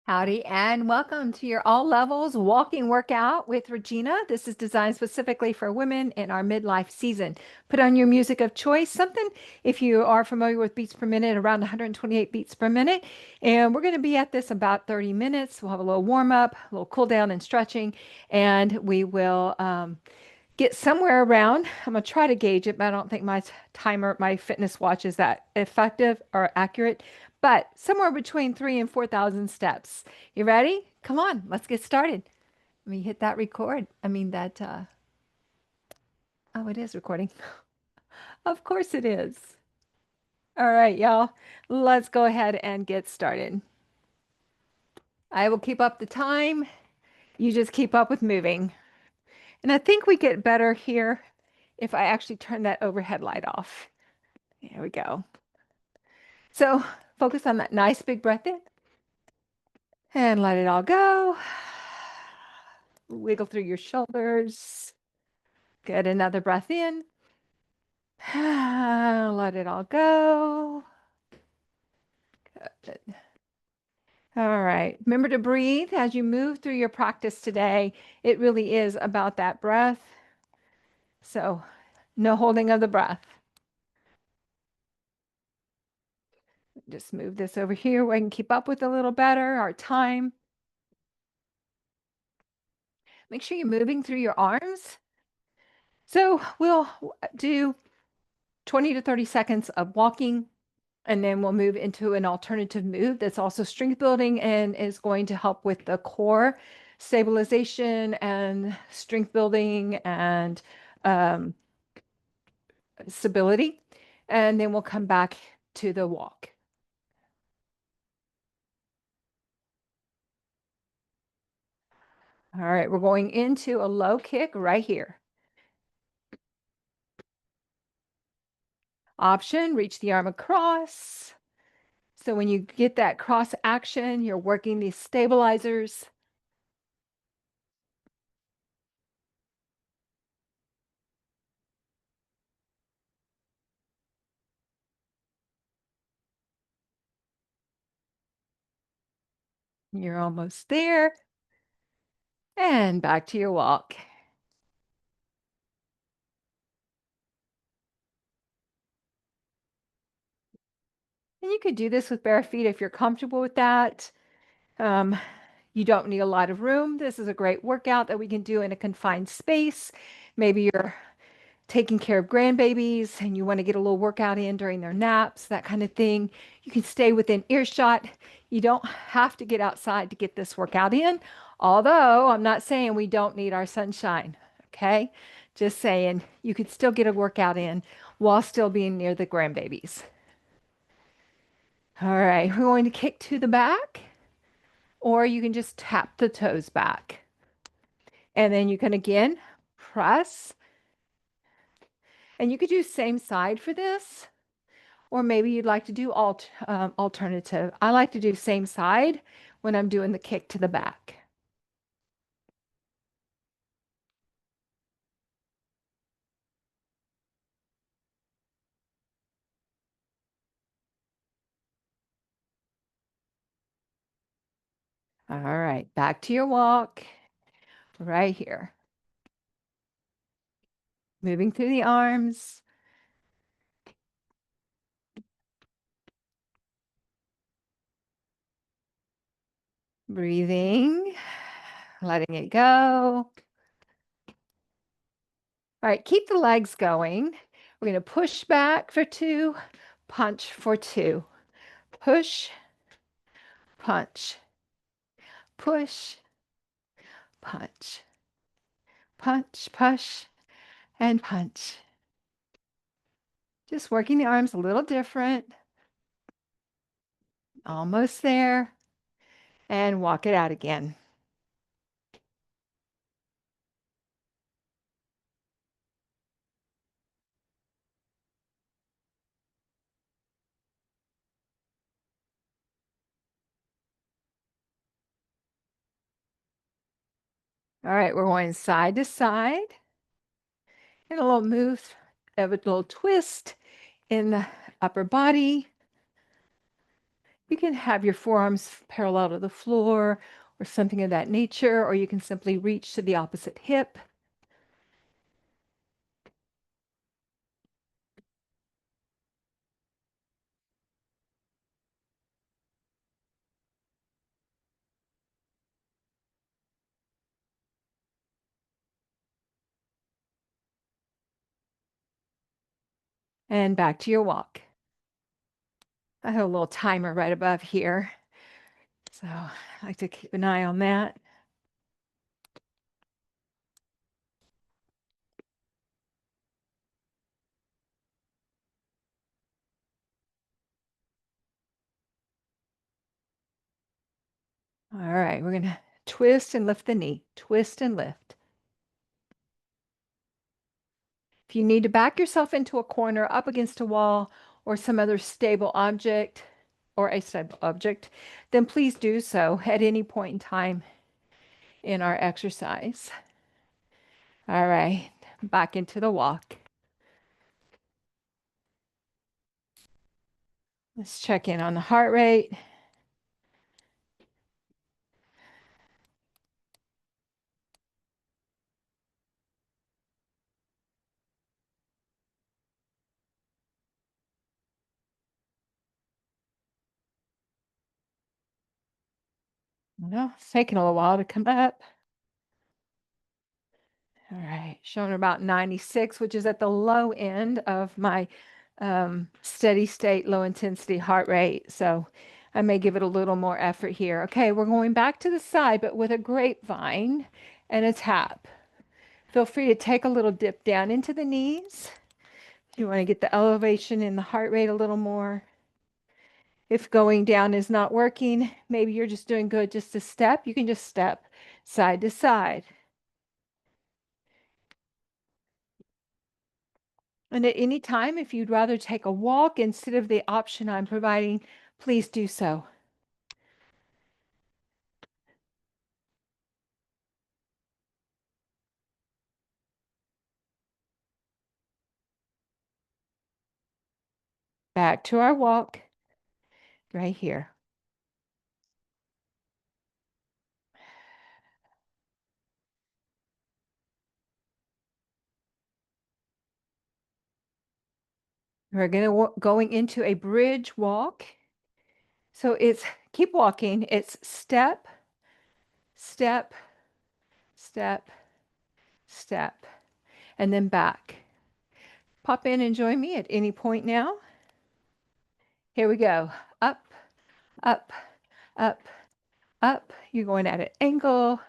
Howdy, and welcome to your all levels walking workout with Regina. This is designed specifically for women in our midlife season. Put on your music of choice, something if you are familiar with beats per minute, around 128 beats per minute. And we're going to be at this about 30 minutes. We'll have a little warm up, a little cool down and stretching, and we will get somewhere around. I'm going to try to gauge it, but I don't think my timer, my fitness watch is that effective or accurate, but somewhere between 3 and 4,000 steps. You ready? Come on, let's get started. Let me hit that record. Oh, it is recording. Of course it is. All right, y'all, let's go ahead and get started. I will keep up the time. You just keep up with moving. And I think we get better here if I actually turn that overhead light off. There we go. So focus on that nice big breath in and let it all go. Wiggle through your shoulders. Get another breath in. Let it all go. Good. All right. Remember to breathe as you move through your practice today. It really is about that breath. So no holding of the breath. Just move this over here where I can keep up with a little better our time. Make sure you're moving through your arms. So we'll do 20 to 30 seconds of walking, and then we'll move into an alternative move that's also strength building and is going to help with the core stabilization and strength building and stability. And then we'll come back to the walk. All right, we're going into a low kick right here. Option, reach the arm across. So when you get that cross action, you're working these stabilizers. You're almost there. And back to your walk. And you could do this with bare feet if you're comfortable with that. Um, you don't need a lot of room. This is a great workout that we can do in a confined space. Maybe you're taking care of grandbabies and you want to get a little workout in during their naps, that kind of thing. You can stay within earshot. You don't have to get outside to get this workout in. Although I'm not saying we don't need our sunshine, okay? Just saying you could still get a workout in while still being near the grandbabies. All right, we're going to kick to the back, or you can just tap the toes back. And then you can again press. And you could do same side for this, or maybe you'd like to do alternative. I like to do same side when I'm doing the kick to the back. All right, back to your walk right here. Moving through the arms. Breathing, letting it go. All right, keep the legs going. We're going to push back for 2, punch for 2. Push, punch, push, punch, punch, push, and punch. Just working the arms a little different. Almost there. And walk it out again. All right, we're going side to side. And a little move of a little twist in the upper body. You can have your forearms parallel to the floor or something of that nature, or you can simply reach to the opposite hip. And back to your walk. I have a little timer right above here, so I like to keep an eye on that. All right, we're going to twist and lift the knee, twist and lift. If you need to back yourself into a corner, up against a wall, or some other stable object, or a stable object, then please do so at any point in time in our exercise. All right, back into the walk. Let's check in on the heart rate. Well, it's taking a little while to come up. All right, showing about 96, which is at the low end of my steady state, low intensity heart rate. So I may give it a little more effort here. Okay, we're going back to the side, but with a grapevine and a tap. Feel free to take a little dip down into the knees. You want to get the elevation in the heart rate a little more. If going down is not working, maybe you're just doing good just to step. You can just step side to side. And at any time, if you'd rather take a walk instead of the option I'm providing, please do so. Back to our walk right here. We're going into a bridge walk. So it's keep walking. It's step, step, step, step, and then back. Pop in and join me at any point now. Here we go. Up, up, up, up. You're going at an angle.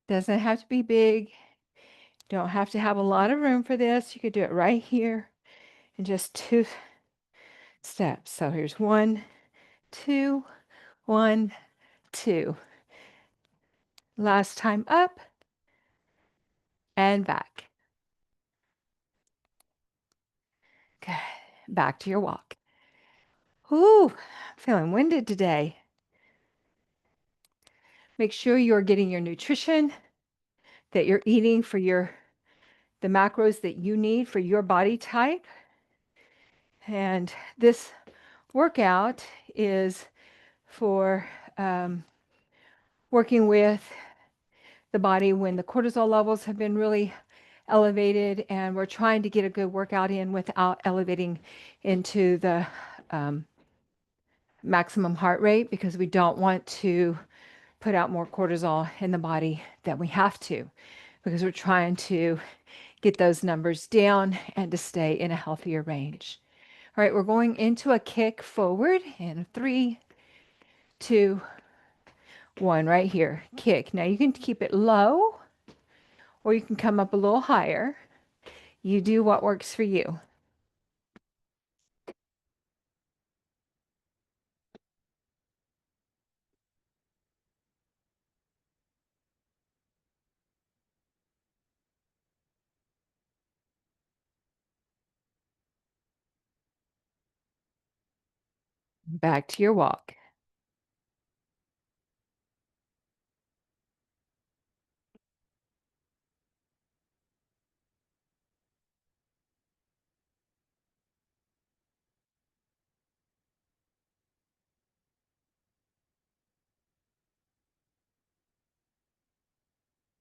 Doesn't have to be big. Don't have to have a lot of room for this. You could do it right here in just 2 steps. So here's 1, 2, 1, 2. Last time up and back. Good. Back to your walk. Ooh, feeling winded today. Make sure you're getting your nutrition, that you're eating for the macros that you need for your body type. And this workout is for working with the body when the cortisol levels have been really elevated, and we're trying to get a good workout in without elevating into the maximum heart rate, because we don't want to put out more cortisol in the body than we have to, because we're trying to get those numbers down and to stay in a healthier range. All right, we're going into a kick forward in 3, 2, 1, right here. Kick. Now you can keep it low or you can come up a little higher. You do what works for you. Back to your walk.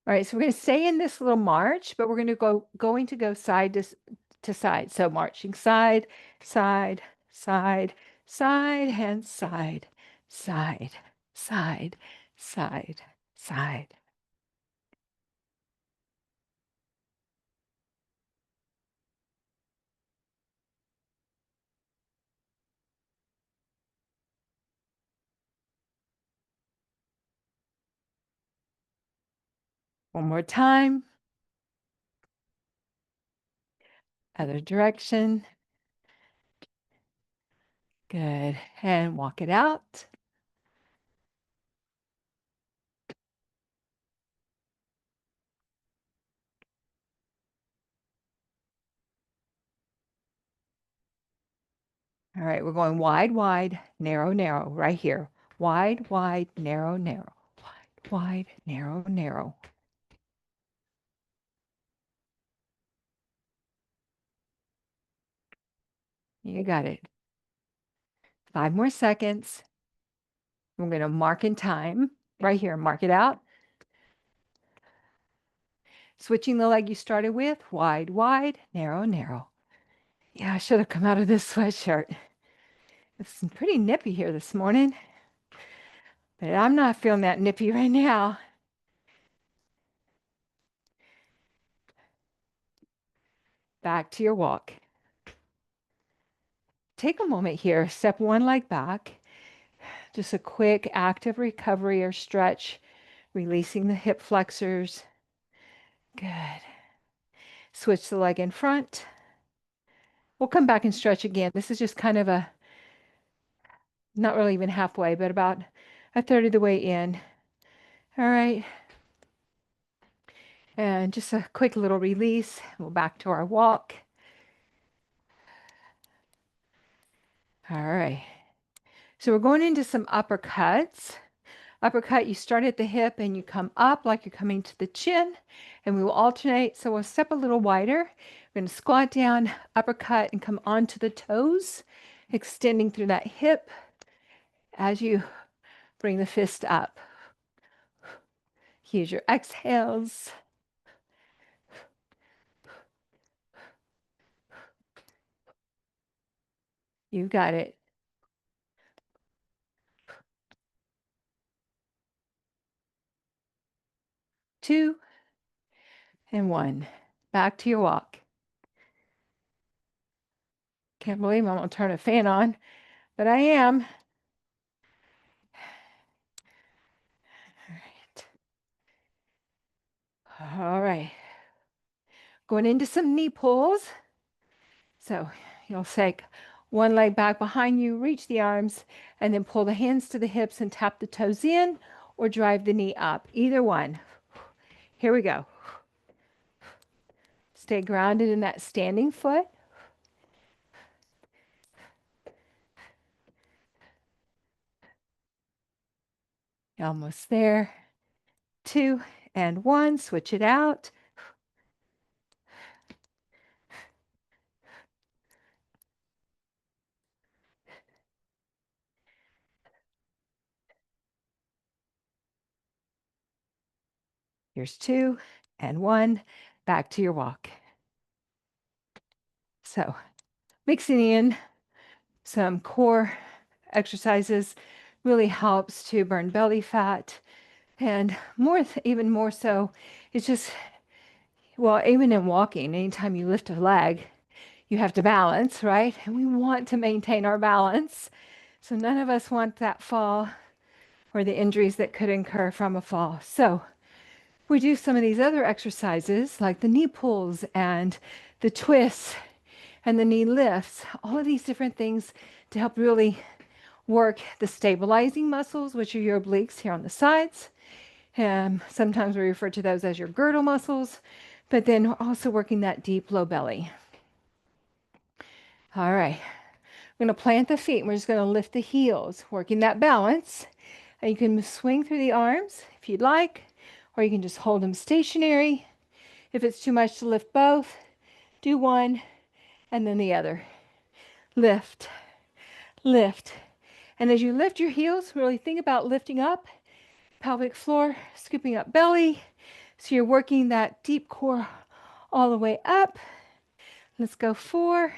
All right, so we're going to stay in this little march, but we're going to go side to side. So marching side, side, side, side, and side, side, side, side, side. One more time. Other direction. Good. And walk it out. All right, we're going wide, wide, narrow, narrow, right here. Wide, wide, narrow, narrow. Wide, wide, narrow, narrow. You got it. 5 more seconds. We're going to mark in time right here. Mark it out. Switching the leg you started with. Wide, wide, narrow, narrow. Yeah, I should have come out of this sweatshirt. It's pretty nippy here this morning, but I'm not feeling that nippy right now. Back to your walk. Take a moment here. Step one leg back. Just a quick active recovery or stretch, releasing the hip flexors. Good. Switch the leg in front. We'll come back and stretch again. This is just kind of a, not really even halfway, but about a third of the way in. All right. And just a quick little release. We'll back to our walk. All right. So we're going into some uppercuts. Uppercut, you start at the hip and you come up like you're coming to the chin, and we will alternate. So we'll step a little wider. We're going to squat down, uppercut, and come onto the toes, extending through that hip as you bring the fist up. Use your exhales. You got it. Two and one. Back to your walk. Can't believe I'm going to turn a fan on, but I am. All right. All right. Going into some knee pulls. So you'll take one leg back behind you, reach the arms, and then pull the hands to the hips and tap the toes in or drive the knee up. Either one. Here we go. Stay grounded in that standing foot. Almost there. Two and one. Switch it out. Here's two and one. Back to your walk. So mixing in some core exercises really helps to burn belly fat. And even more so, it's just, well, even in walking, anytime you lift a leg, you have to balance, right? And we want to maintain our balance. So none of us want that fall or the injuries that could incur from a fall. So we do some of these other exercises like the knee pulls and the twists and the knee lifts, all of these different things to help really work the stabilizing muscles, which are your obliques here on the sides. Sometimes we refer to those as your girdle muscles, but then we're also working that deep low belly. All right, we're going to plant the feet. We're just going to lift the heels, working that balance. And you can swing through the arms if you'd like, or you can just hold them stationary. If it's too much to lift both, do one and then the other. Lift, lift. And as you lift your heels, really think about lifting up pelvic floor, scooping up belly, So you're working that deep core all the way up. Let's go 4.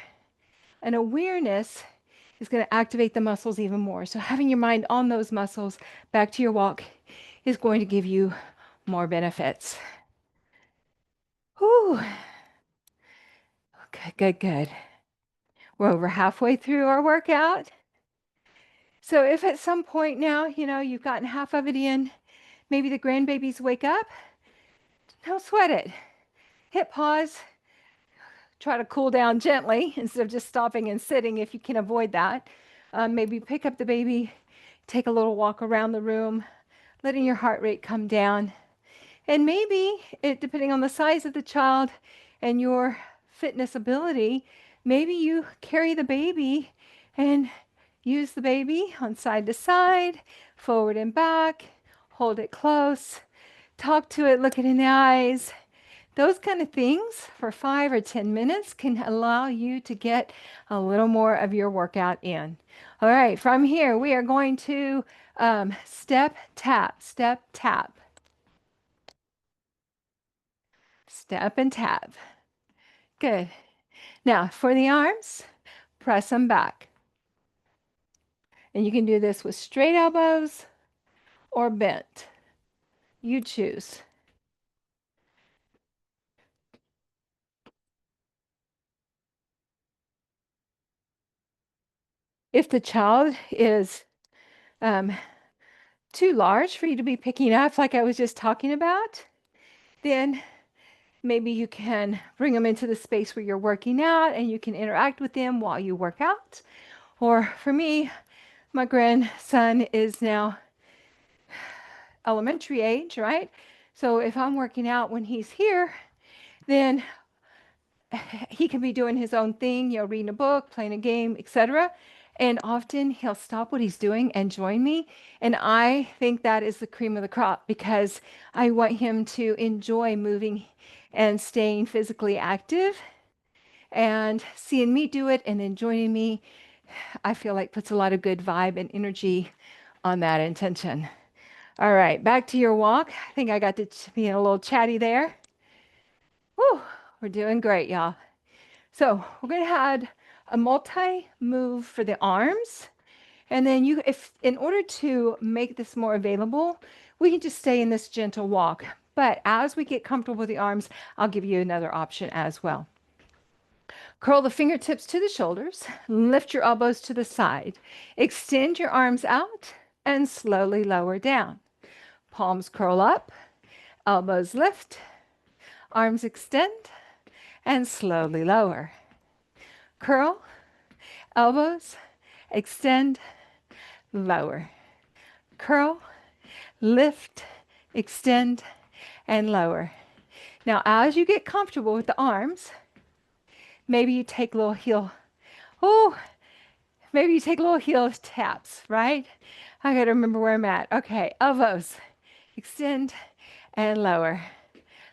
And awareness is going to activate the muscles even more. So having your mind on those muscles back to your walk is going to give you more benefits. Whew. Good, good, good. We're over halfway through our workout. So if at some point now, you've gotten half of it in, maybe the grandbabies wake up, don't sweat it. Hit pause, try to cool down gently instead of just stopping and sitting if you can avoid that. Maybe pick up the baby, take a little walk around the room, letting your heart rate come down. And maybe, depending on the size of the child and your fitness ability, maybe you carry the baby and use the baby on side to side, forward and back, hold it close, talk to it, look it in the eyes. Those kind of things for 5 or 10 minutes can allow you to get a little more of your workout in. All right, from here, we are going to step, tap, step, tap, step, and tap. Good. Now, for the arms, press them back. And you can do this with straight elbows or bent. You choose. If the child is um, too large for you to be picking up, like I was just talking about, then maybe you can bring them into the space where you're working out and you can interact with them while you work out. Or for me, my grandson is now elementary age, right? So if I'm working out when he's here, then he can be doing his own thing, reading a book, playing a game, etc. And often he'll stop what he's doing and join me. And I think that is the cream of the crop because I want him to enjoy moving and staying physically active. And seeing me do it and then joining me, I feel like puts a lot of good vibe and energy on that intention. All right, back to your walk. I think I got to being a little chatty there. Whew, we're doing great, y'all. So we're going to add a multi-move for the arms. And then if in order to make this more available, we can just stay in this gentle walk. But as we get comfortable with the arms, I'll give you another option as well. Curl the fingertips to the shoulders, lift your elbows to the side, extend your arms out, and slowly lower down. Palms curl up, elbows lift, arms extend, and slowly lower. Curl, elbows, extend, lower. Curl, lift, extend, and lower. Now, as you get comfortable with the arms, maybe you take little heel. Oh, maybe you take little heel taps, right? I got to remember where I'm at. Okay, elbows, extend, and lower.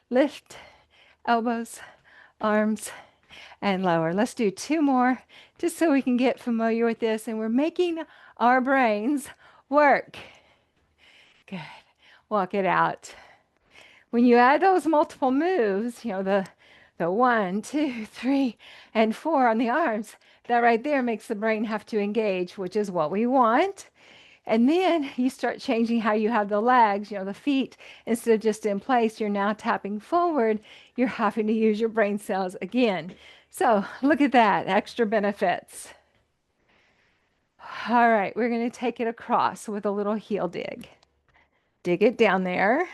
Lift, elbows, arms, and lower. Let's do 2 more just so we can get familiar with this. And we're making our brains work. Good. Walk it out. When you add those multiple moves, the 1, 2, 3, and 4 on the arms, that right there makes the brain have to engage, which is what we want. And then you start changing how you have the legs, the feet, instead of just in place, you're now tapping forward. You're having to use your brain cells again. So look at that, extra benefits. All right, we're going to take it across with a little heel dig. Dig it down there.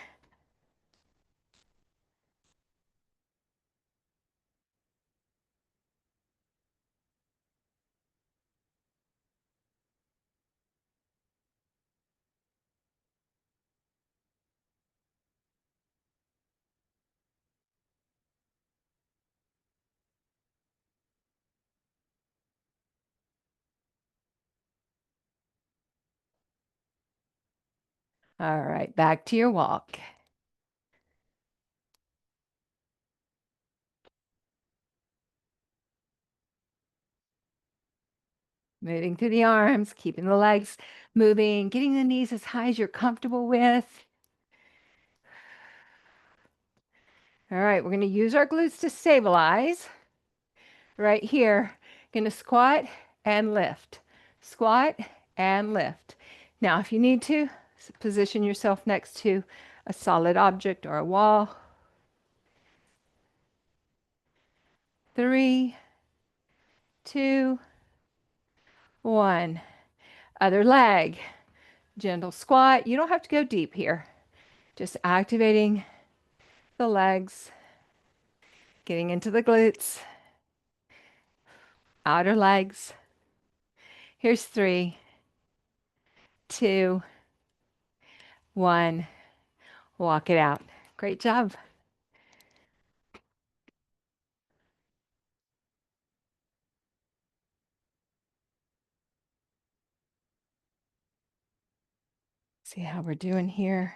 All right, back to your walk. Moving through the arms, keeping the legs moving, getting the knees as high as you're comfortable with. All right, we're going to use our glutes to stabilize. Right here, going to squat and lift. Squat and lift. Now, if you need to, position yourself next to a solid object or a wall. 3, 2, 1. Other leg. Gentle squat. You don't have to go deep here. Just activating the legs, getting into the glutes, outer legs. Here's 3, 2, 1. Walk it out. Great job. See how we're doing here.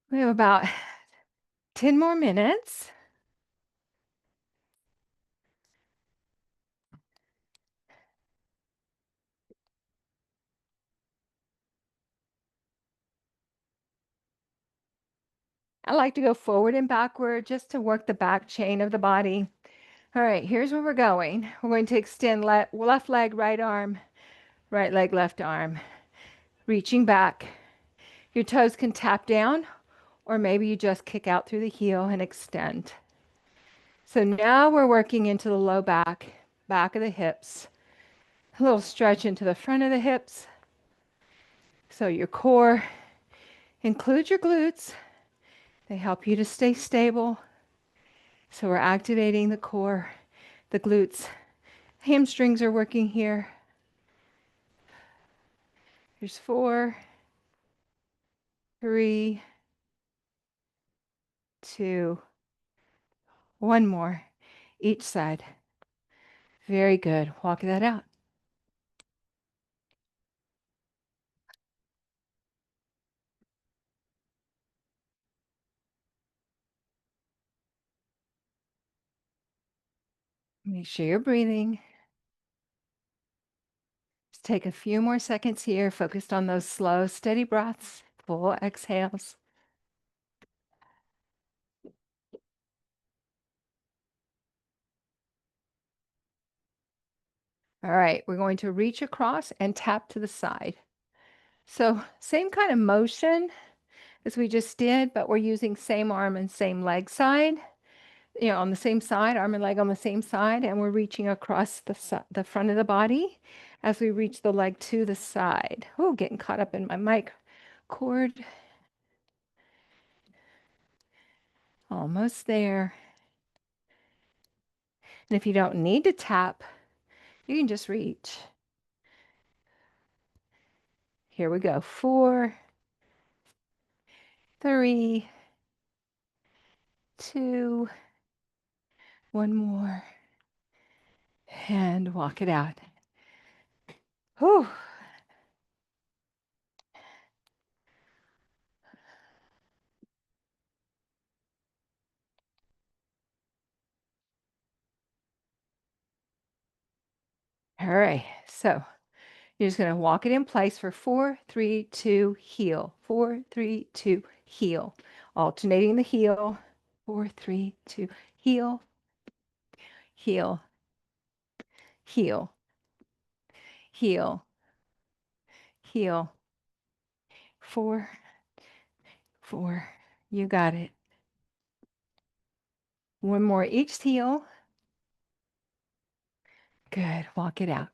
We have about 10 more minutes. I like to go forward and backward just to work the back chain of the body. All right, here's where we're going. We're going to extend left leg, right arm, right leg, left arm. Reaching back. Your toes can tap down, or maybe you just kick out through the heel and extend. So now we're working into the low back, back of the hips. A little stretch into the front of the hips. So your core includes your glutes. They help you to stay stable. So we're activating the core, the glutes. Hamstrings are working here. Here's 4, 3, 2, 1 more. Each side. Very good. Walk that out. Make sure you're breathing. Just take a few more seconds here, focused on those slow, steady breaths, full exhales. All right, we're going to reach across and tap to the side. So same kind of motion as we just did, but we're using same arm and same leg side. On the same side, arm and leg on the same side, and we're reaching across the front of the body as we reach the leg to the side. Oh, getting caught up in my mic cord. Almost there. And if you don't need to tap, you can just reach. Here we go. 4, 3, 2, 1 more. And walk it out. Whew. All right. So you're just going to walk it in place for 4, 3, 2, heel. 4, 3, 2, heel. Alternating the heel. 4, 3, 2, heel, heel, heel, heel, heel. 4, 4. You got it. 1 more each heel. Good. Walk it out.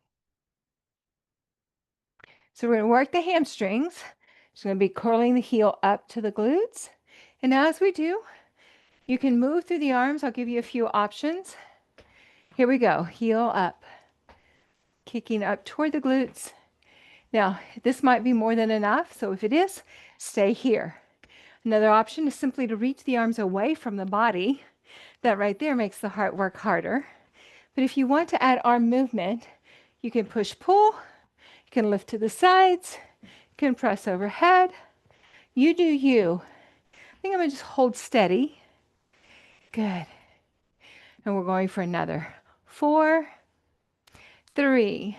So we're going to work the hamstrings. It's going to be curling the heel up to the glutes. And as we do, you can move through the arms. I'll give you a few options. Here we go. Heel up. Kicking up toward the glutes. Now, this might be more than enough. So if it is, stay here. Another option is simply to reach the arms away from the body. That right there makes the heart work harder. But if you want to add arm movement, you can push pull. You can lift to the sides. You can press overhead. You do you. I think I'm going to just hold steady. Good. And we're going for another 4, 3,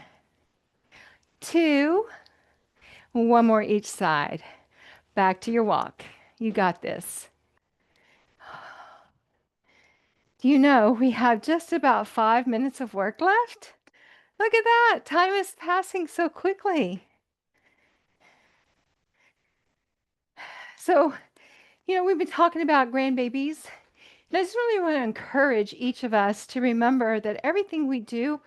2, 1 more each side. Back to your walk. You got this. Do you know we have just about 5 minutes of work left? Look at that. Time is passing so quickly. So, we've been talking about grandbabies. And I just really want to encourage each of us to remember that everything we do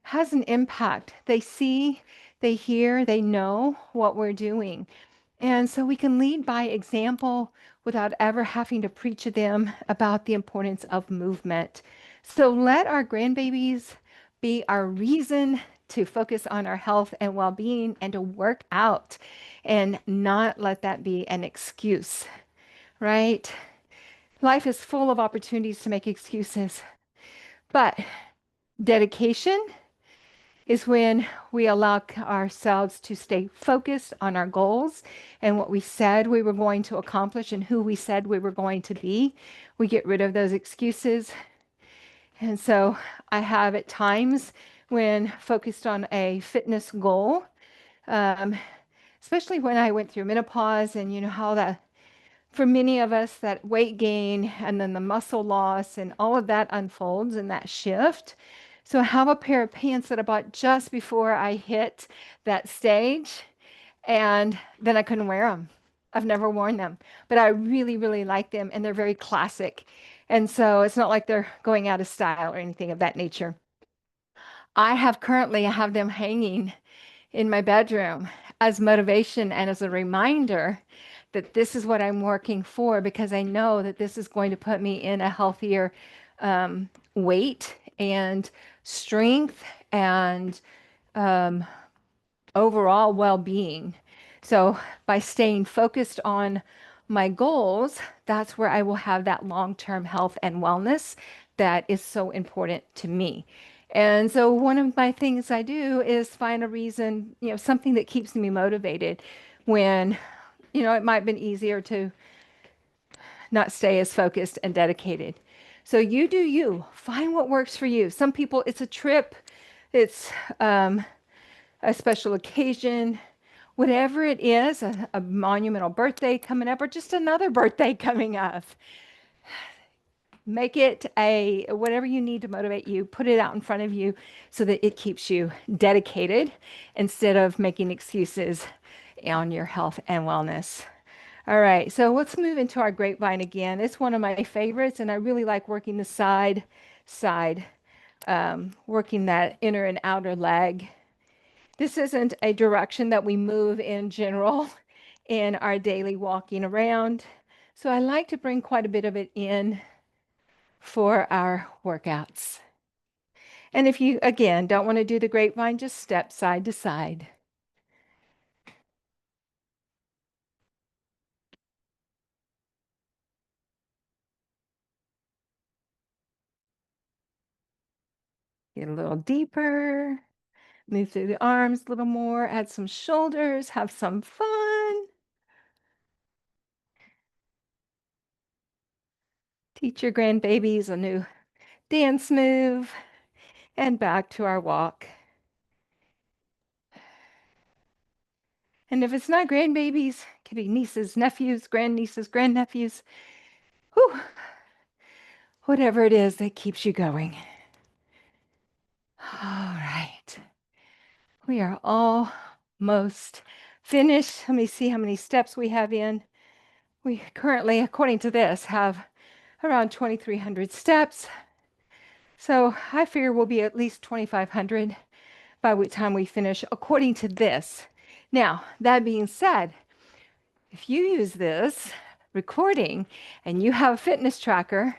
has an impact. They see, they hear, they know what we're doing. And so we can lead by example without ever having to preach to them about the importance of movement. So let our grandbabies be our reason to focus on our health and well being and to work out and not let that be an excuse, right? Life is full of opportunities to make excuses, but dedication is when we allow ourselves to stay focused on our goals and what we said we were going to accomplish and who we said we were going to be. We get rid of those excuses. And so I have at times when focused on a fitness goal, um, especially when I went through menopause and you know how that for many of us, that weight gain and then the muscle loss and all of that unfolds in that shift. So I have a pair of pants that I bought just before I hit that stage, and then I couldn't wear them. I've never worn them, but I really, really like them, and they're very classic. And so it's not like they're going out of style or anything of that nature. I have them hanging in my bedroom as motivation and as a reminder that this is what I'm working for because I know that this is going to put me in a healthier weight and strength and um, overall well being. So, by staying focused on my goals, that's where I will have that long term health and wellness that is so important to me. And so, one of my things I do is find a reason, something that keeps me motivated when, it might have been easier to not stay as focused and dedicated. So, you do you. Find what works for you. Some people, it's a trip, it's a special occasion, whatever it is, a monumental birthday coming up, or just another birthday coming up. Make it a whatever you need to motivate you, put it out in front of you so that it keeps you dedicated instead of making excuses on your health and wellness. All right, so let's move into our grapevine again. It's one of my favorites, and I really like working the side, working that inner and outer leg. This isn't a direction that we move in general in our daily walking around. So I like to bring quite a bit of it in for our workouts. And if you, again, don't want to do the grapevine, just step side to side. Get a little deeper, move through the arms a little more, add some shoulders, have some fun. Teach your grandbabies a new dance move, and back to our walk. And if it's not grandbabies, it could be nieces, nephews, grandnieces, grandnephews, whew, whatever it is that keeps you going. All right. We are almost finished. Let me see how many steps we have in. We currently, according to this, have around 2,300 steps. So I figure we'll be at least 2,500 by the time we finish, according to this. Now, that being said, if you use this recording and you have a fitness tracker,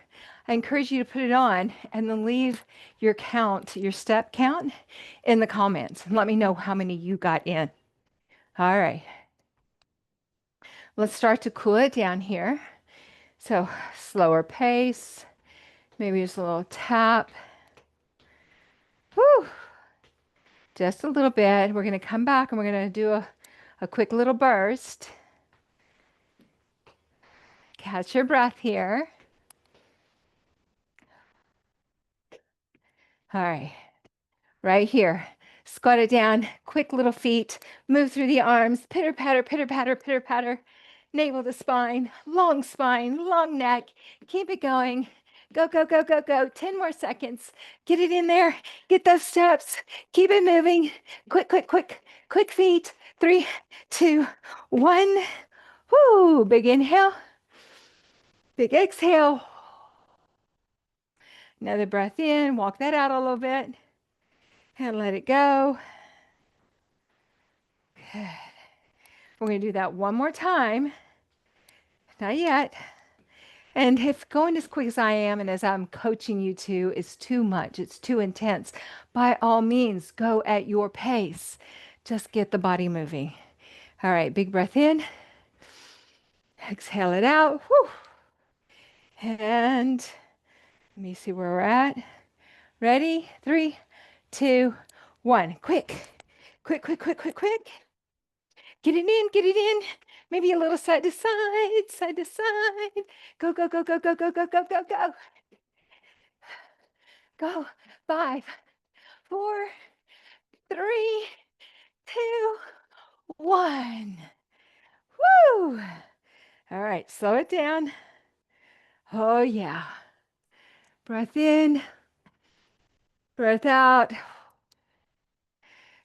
I encourage you to put it on and then leave your count, your step count in the comments and let me know how many you got in. All right. Let's start to cool it down here. So slower pace, maybe just a little tap. Whew. Just a little bit. We're going to come back and we're going to do a quick little burst. Catch your breath here. All right. Right here. Squat it down, quick little feet, move through the arms, pitter patter, pitter patter, pitter patter. navel to spine, long neck. Keep it going. Go, go, go, go, go. 10 more seconds. Get it in there. Get those steps. Keep it moving. Quick, quick, quick. Quick feet. 3, 2, 1. Whoo! Big inhale. Big exhale. Another breath in. Walk that out a little bit. And let it go. Good. We're going to do that one more time. Not yet. And if going as quick as I am and as I'm coaching you to is too much, it's too intense, by all means, go at your pace. Just get the body moving. All right, big breath in. Exhale it out. Whew. And let me see where we're at. Ready? 3, 2, 1. Quick. Quick, quick, quick, quick, quick. Get it in, get it in. Maybe a little side to side, side to side. Go, go, go, go, go, go, go, go, go, go. Go. 5, 4, 3, 2, 1. Woo! All right, slow it down. Oh, yeah. Breath in, breath out.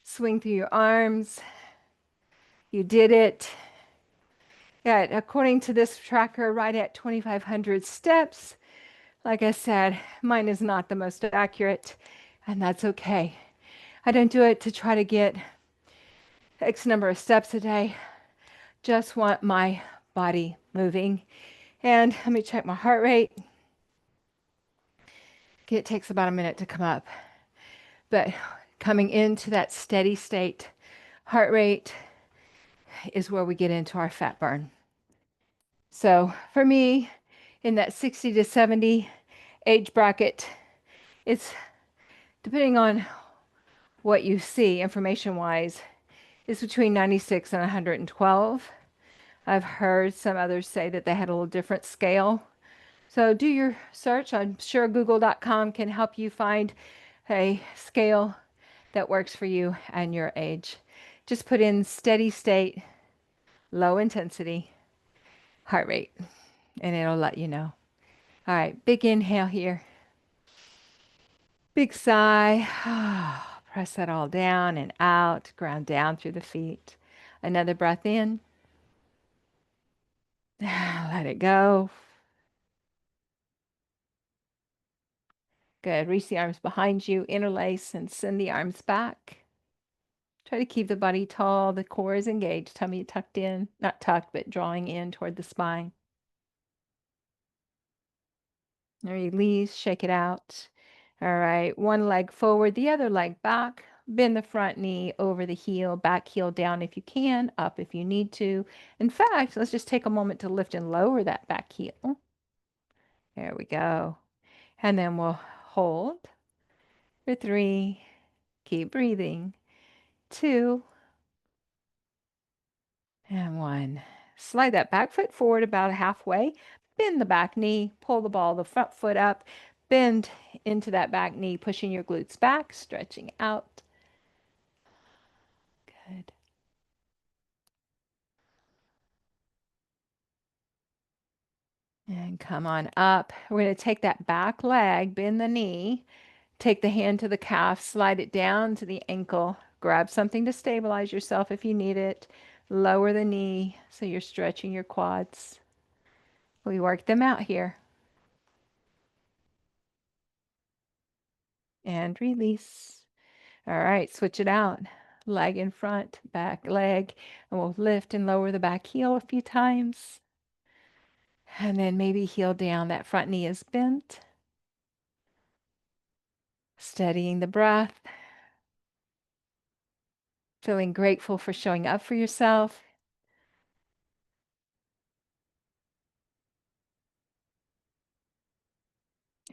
Swing through your arms. You did it. Yeah, according to this tracker, right at 2,500 steps. Like I said, mine is not the most accurate, and that's okay. I don't do it to try to get X number of steps a day. Just want my body moving. And let me check my heart rate. It takes about a minute to come up. But coming into that steady state, heart rate is where we get into our fat burn. So for me, in that 60 to 70 age bracket, it's depending on what you see information-wise, is between 96 and 112. I've heard some others say that they had a little different scale. So do your search. I'm sure google.com can help you find a scale that works for you and your age. Just put in steady state, low intensity, heart rate, and it'll let you know. All right, big inhale here. Big sigh. Press that all down and out, ground down through the feet. Another breath in. Let it go. Good. Reach the arms behind you, interlace, and send the arms back. Try to keep the body tall. The core is engaged. Tummy tucked in. Not tucked, but drawing in toward the spine. Release. Shake it out. All right. One leg forward, the other leg back. Bend the front knee over the heel, back heel down if you can, up if you need to. In fact, let's just take a moment to lift and lower that back heel. There we go. And then we'll hold for 3. Keep breathing. 2 and 1. Slide that back foot forward about halfway. Bend the back knee. Pull the ball of the front foot up. Bend into that back knee, pushing your glutes back, stretching out. Good. And come on up. We're going to take that back leg, bend the knee, take the hand to the calf, slide it down to the ankle. Grab something to stabilize yourself if you need it. Lower the knee so you're stretching your quads. We work them out here. And release. All right, switch it out. Leg in front, back leg. And we'll lift and lower the back heel a few times. And then maybe heel down. That front knee is bent. Steadying the breath. Feeling grateful for showing up for yourself.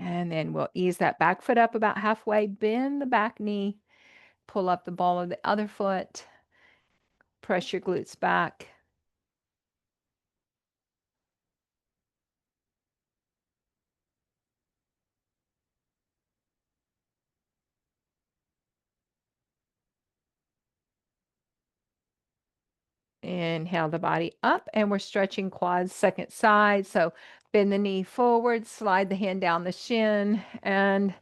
And then we'll ease that back foot up about halfway. Bend the back knee. Pull up the ball of the other foot. Press your glutes back. Inhale the body up, and we're stretching quads second side. So bend the knee forward, slide the hand down the shin, and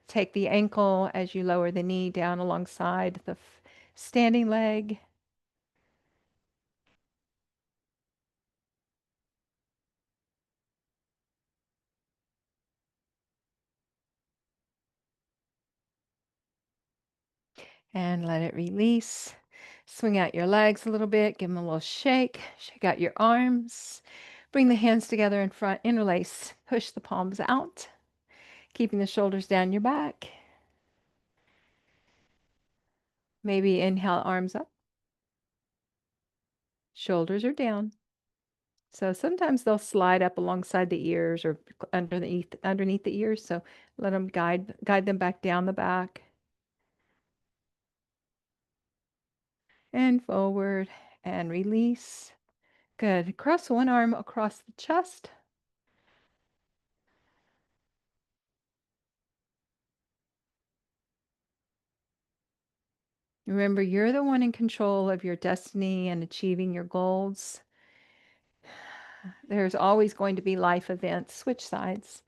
take the ankle as you lower the knee down alongside the standing leg. And let it release. Swing out your legs a little bit, give them a little shake. Shake out your arms. Bring the hands together in front, interlace. Push the palms out, keeping the shoulders down your back. Maybe inhale, arms up, shoulders are down. So sometimes they'll slide up alongside the ears or underneath the ears. So let them guide them back down the back and forward and release. Good. Cross one arm across the chest. Remember, you're the one in control of your destiny and achieving your goals. There's always going to be life events, switch sides.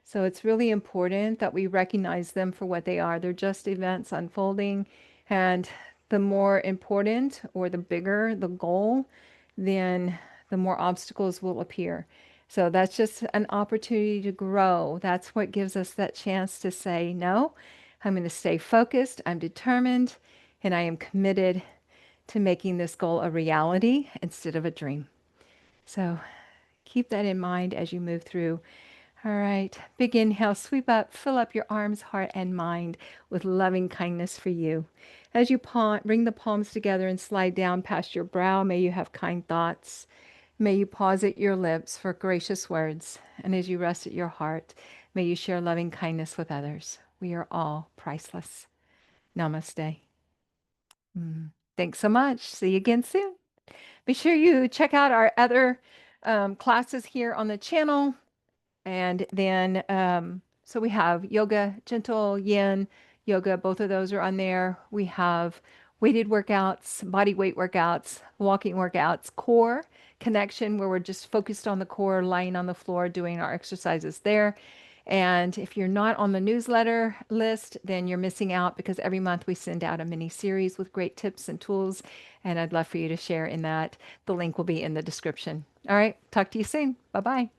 So it's really important that we recognize them for what they are. They're just events unfolding. And the more important or the bigger the goal, then the more obstacles will appear. So that's just an opportunity to grow. That's what gives us that chance to say, no, I'm going to stay focused, I'm determined, and I am committed to making this goal a reality instead of a dream. So keep that in mind as you move through. All right, big inhale, sweep up, fill up your arms, heart, and mind with loving kindness for you. As you bring the palms together and slide down past your brow, may you have kind thoughts. May you pause at your lips for gracious words. And as you rest at your heart, may you share loving kindness with others. We are all priceless. Namaste. Mm. Thanks so much. See you again soon. Be sure you check out our other classes here on the channel. And then, so we have yoga, gentle, yin, yoga, both of those are on there. We have weighted workouts, body weight workouts, walking workouts, core connection, where we're just focused on the core, lying on the floor, doing our exercises there. And if you're not on the newsletter list, then you're missing out because every month we send out a mini series with great tips and tools. And I'd love for you to share in that. The link will be in the description. All right. Talk to you soon. Bye bye.